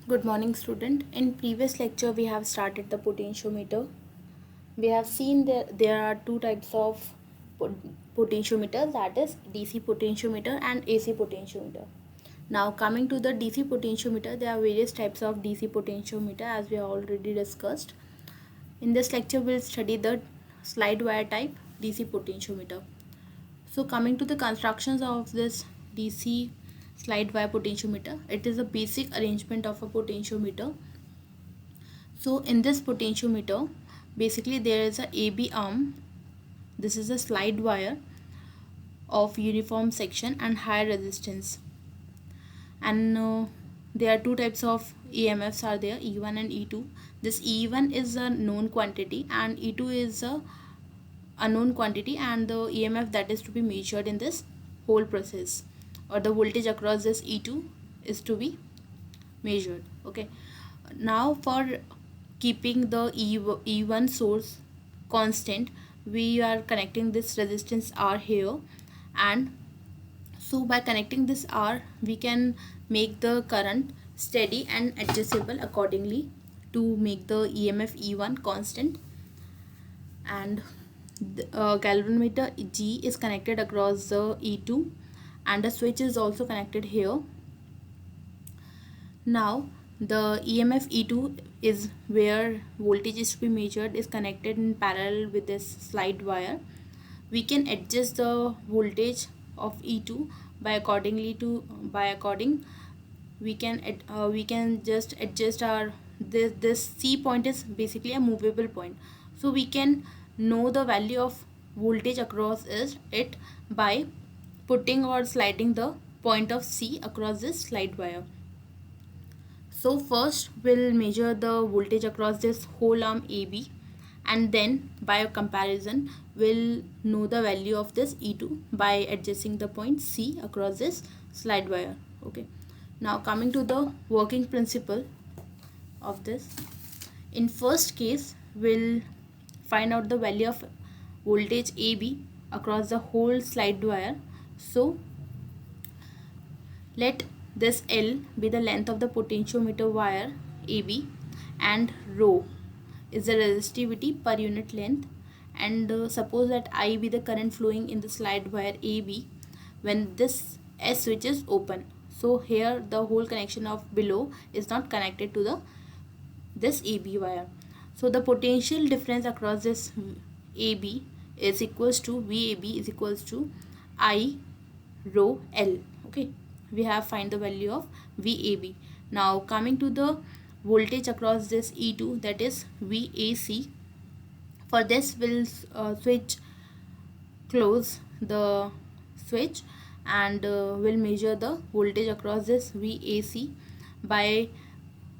Good morning, student. In previous lecture, we have started the potentiometer. We have seen that there are two types of potentiometers, that is DC potentiometer and AC potentiometer. Now coming to the DC potentiometer, there are various types of DC potentiometer as we have already discussed. In this lecture, we'll study the slide wire type DC potentiometer. So coming to the constructions of this DC slide wire potentiometer, it is a basic arrangement of a potentiometer. So in this potentiometer, basically there is a AB arm. This is a slide wire of uniform section and high resistance. And there are two types of EMFs are there, E1 and E2. This E1 is a known quantity and E2 is a unknown quantity, and the EMF that is to be measured in this whole process, or the voltage across this E2 is to be measured. Okay, now for keeping the E1 source constant, we are connecting this resistance R here, and so by connecting this R we can make the current steady and adjustable accordingly to make the EMF E1 constant. And the galvanometer G is connected across the E2, and the switch is also connected here. Now the EMF E2 is where voltage is to be measured, is connected in parallel with this slide wire. We can adjust the voltage of E2 by according we can just adjust our this C point is basically a movable point, so we can know the value of voltage across it by putting or sliding the point of C across this slide wire. So first we'll measure the voltage across this whole arm AB, and then by a comparison we'll know the value of this E2 by adjusting the point C across this slide wire. Okay, now coming to the working principle of this. In first case, we'll find out the value of voltage AB across the whole slide wire. So let this L be the length of the potentiometer wire AB, and rho is the resistivity per unit length. And suppose that I be the current flowing in the slide wire AB when this S switch is open. So here the whole connection of below is not connected to the this AB wire. So the potential difference across this AB is equals to VAB is equals to I rho L. Okay, we have find the value of VAB. Now coming to the voltage across this E2, that is VAC. For this we'll close the switch, and we'll measure the voltage across this VAC by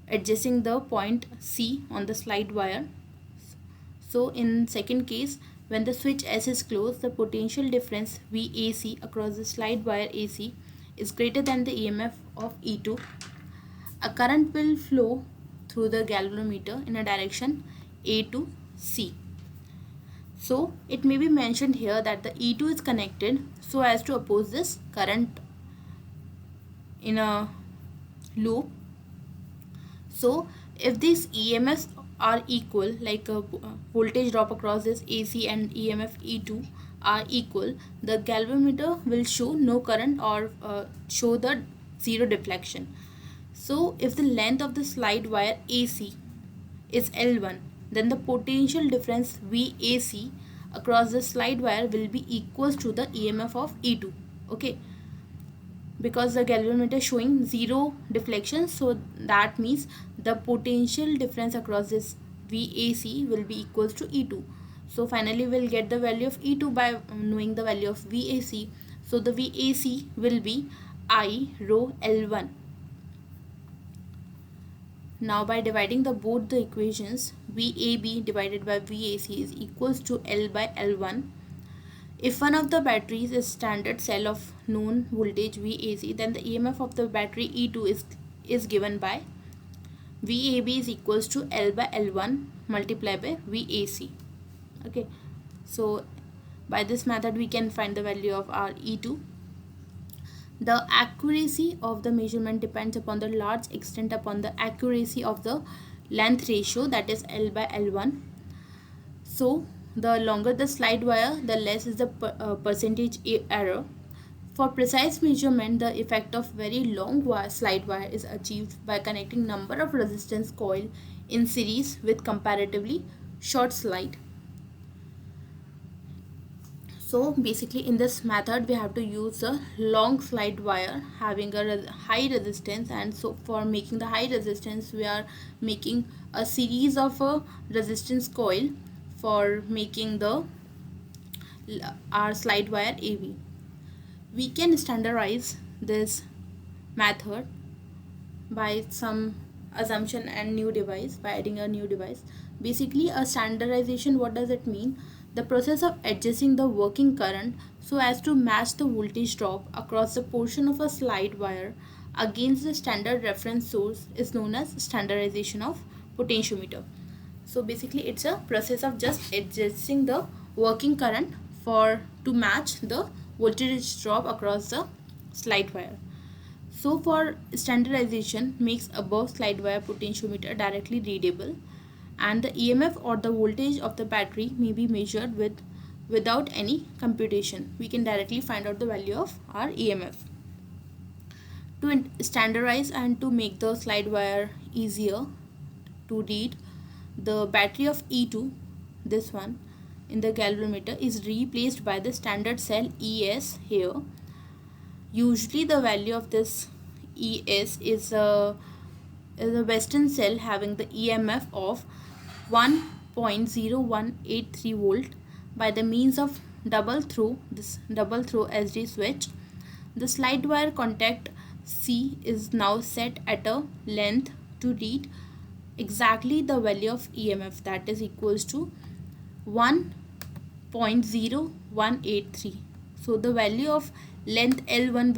adjusting the point C on the slide wire. So in second case, when the switch S is closed, the potential difference VAC across the slide wire AC is greater than the EMF of E2. A current will flow through the galvanometer in a direction A to C. So it may be mentioned here that the E2 is connected so as to oppose this current in a loop. So if these EMFs are equal, like a voltage drop across this AC and EMF E2 are equal, the galvanometer will show no current or show the zero deflection. So if the length of the slide wire AC is L1, then the potential difference VAC across the slide wire will be equals to the EMF of E2. Okay, because the galvanometer is showing zero deflection, so that means the potential difference across this VAC will be equals to E2. So finally we'll get the value of E2 by knowing the value of VAC. So the VAC will be I rho L1. Now by dividing both the equations, VAB divided by VAC is equals to L by L1. If one of the batteries is standard cell of known voltage VAC, then the EMF of the battery E2 is given by VAB is equals to L by L1 multiplied by VAC. Okay, so by this method we can find the value of our E2. The accuracy of the measurement depends upon the large extent upon the accuracy of the length ratio, that is L by L1. So the longer the slide wire, the less is the percentage error. For precise measurement, the effect of very long slide wire is achieved by connecting number of resistance coil in series with comparatively short slide. So basically in this method we have to use a long slide wire having a high resistance, and so for making the high resistance we are making a series of a resistance coil for making the our slide wire AV. We can standardize this method by some assumption and new device, by adding a new device. Basically a standardization, what does it mean? The process of adjusting the working current so as to match the voltage drop across the portion of a slide wire against the standard reference source is known as standardization of potentiometer. So basically it's a process of just adjusting the working current for to match the voltage drop across the slide wire. So for standardization makes above slide wire potentiometer directly readable, and the EMF or the voltage of the battery may be measured without any computation. We can directly find out the value of our EMF. To standardize and to make the slide wire easier to read, the battery of E2, this one in the galvanometer, is replaced by the standard cell ES here. Usually the value of this ES is a Western cell having the EMF of 1.0183 volt by the means of double through SD switch. The slide wire contact C is now set at a length to read exactly the value of EMF, that is equals to 1.0183. So the value of length L1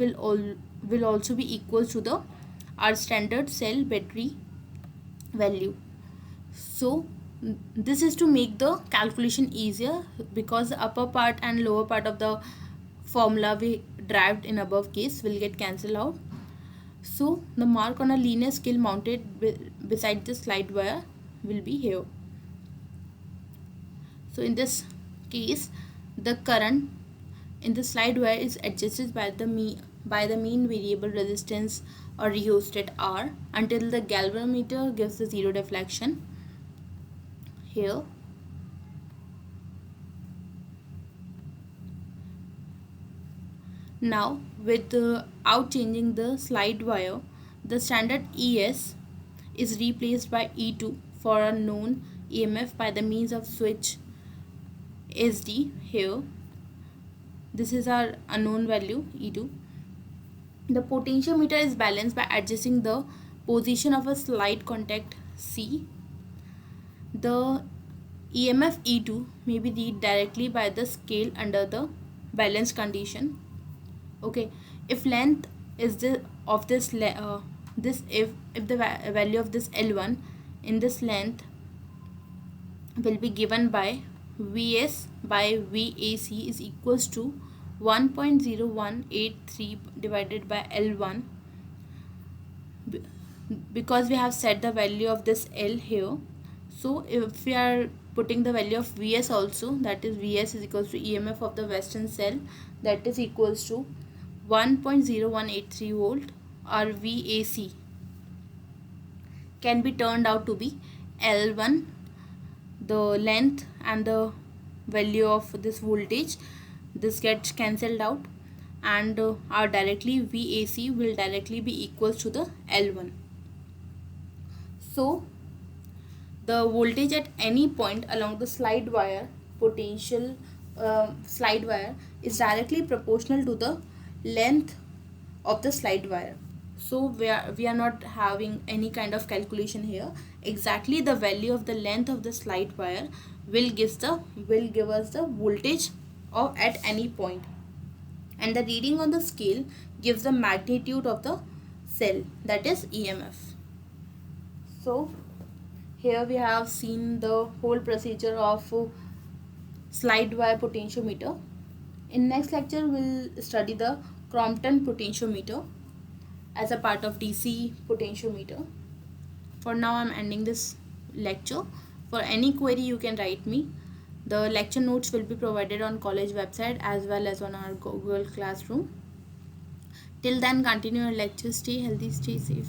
will also be equal to the our standard cell battery value. So this is to make the calculation easier, because the upper part and lower part of the formula we derived in above case will get cancelled out. So the mark on a linear scale mounted beside the slide wire will be here. So in this case the current in the slide wire is adjusted by the mean variable resistance or rheostat R until the galvanometer gives the zero deflection here. Now without changing the slide wire, the standard ES is replaced by E2 for a known EMF by the means of switch SD here. This is our unknown value E2. The potentiometer is balanced by adjusting the position of a slide contact C. The EMF E2 may be read directly by the scale under the balance condition. Okay, if length is the of this if the value of this L1 in this length will be given by Vs by VAC is equals to 1.0183 divided by L1, because we have set the value of this L here. So if we are putting the value of Vs also, that is Vs is equals to EMF of the Western cell, that is equals to 1.0183 volt, or VAC can be turned out to be L1, the length and the value of this voltage, this gets cancelled out, and our directly VAC will directly be equals to the L1. So the voltage at any point along the slide wire potential slide wire is directly proportional to the length of the slide wire. So we are not having any kind of calculation here. Exactly the value of the length of the slide wire will give us the voltage of at any point, and the reading on the scale gives the magnitude of the cell, that is EMF. So here we have seen the whole procedure of slide wire potentiometer. In next lecture we'll study the Crompton potentiometer as a part of DC potentiometer. For now I'm ending this lecture. For any query you can write me. The lecture notes will be provided on college website as well as on our Google Classroom. Till then, continue your lecture. Stay healthy, stay safe.